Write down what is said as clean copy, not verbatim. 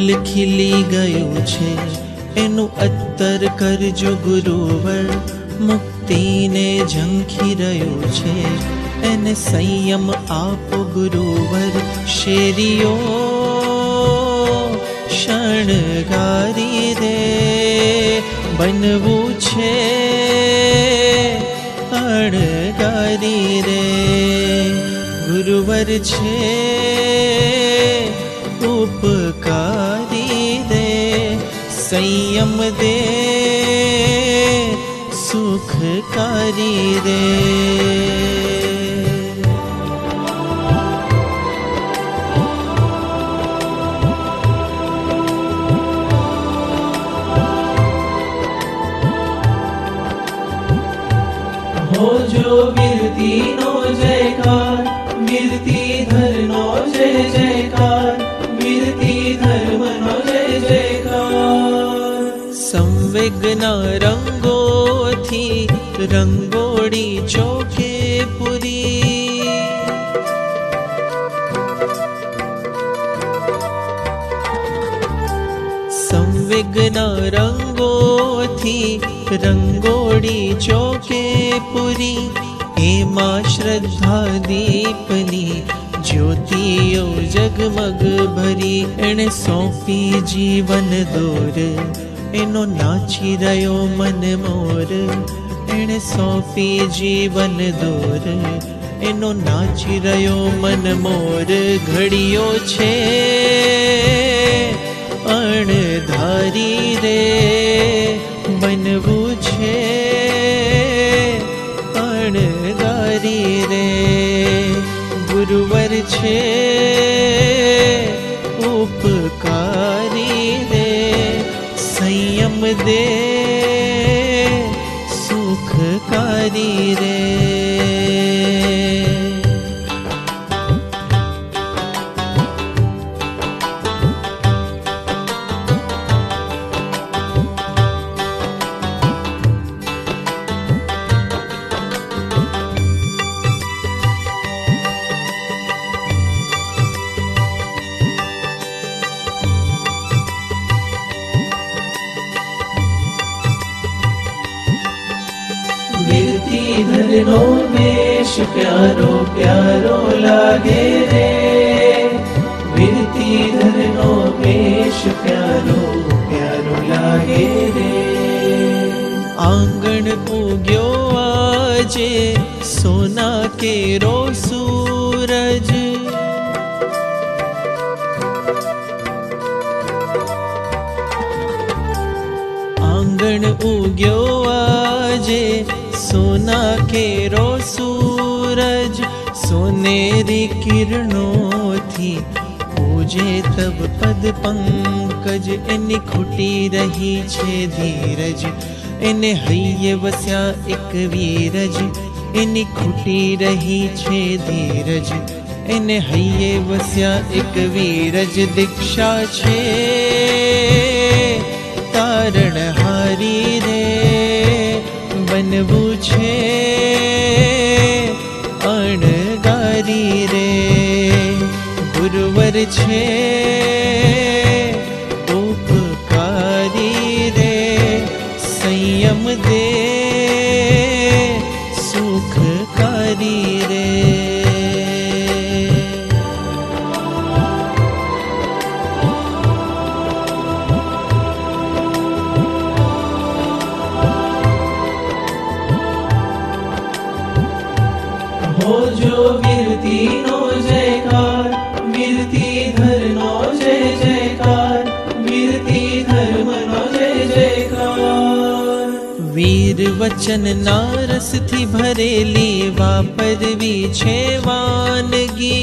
ફૂલ ખીલી ગયું છે એનું અત્તર કરજો ગુરુવર, મુક્તિને ઝંખી રહ્યું છે એને સંયમ આપો ગુરુવર, શેરીઓ શણગારી રે બનવું છે અણગારી રે, ગુરુવર છે ઉપકારી રે, સંયમ દે સુખકારી રે। हो जो वीरती नो जयकार, वीरती धर नो जय जयकार, वीरती धर्म नो जय जयकार। संवेगना रंगोथी रंगोड़ी चौके पुरी, संवेगना रंगोथी रंगोड़ी चौके पुरी, एमा श्रद्धा दीपनी ज्योतिओ जगमग भरी, एणे सौंपी जीवन दोर एनो नाची रह्यो मन मोर, एणे सौंपी जीवन दोर एनो नाची रह्यो मन मोर, घड़ियो छे अणधारी रे बनવું છે અણગારી રે, ગુરુવર છે ઉપકારી રે, સંયમ દે સુખકારી રે। वीरती धरनो वेश प्यारो प्यारो लागे रे, वीरती धरनो वेश प्यारो प्यारो लागे रे, आंगण उग्यो आजे सोना केरो सूरज, आंगण उग्यो आजे सोना केरो सूरज, सोनेरी किरणों थी पूजे तब पद पंकज, एनी खुटी रही छे धीरज एने हૈયે वस्या एक वीरज, एनी खुटी रही छे धीरज एने हૈયે वस्या एक वीरज, दीक्षा छे तारण हारी रे बनવું છે અણગારી રે, ગુરુવર છે ઉપકારી રે, સંયમ દે સુખકારી રે। हो जो वीरती नो जयकार, वीरती धर नो जय जयकार, वीरती धर्म नो जय जयकार। वीर वचन नारस थी भरेली वापरवी छे वानगी,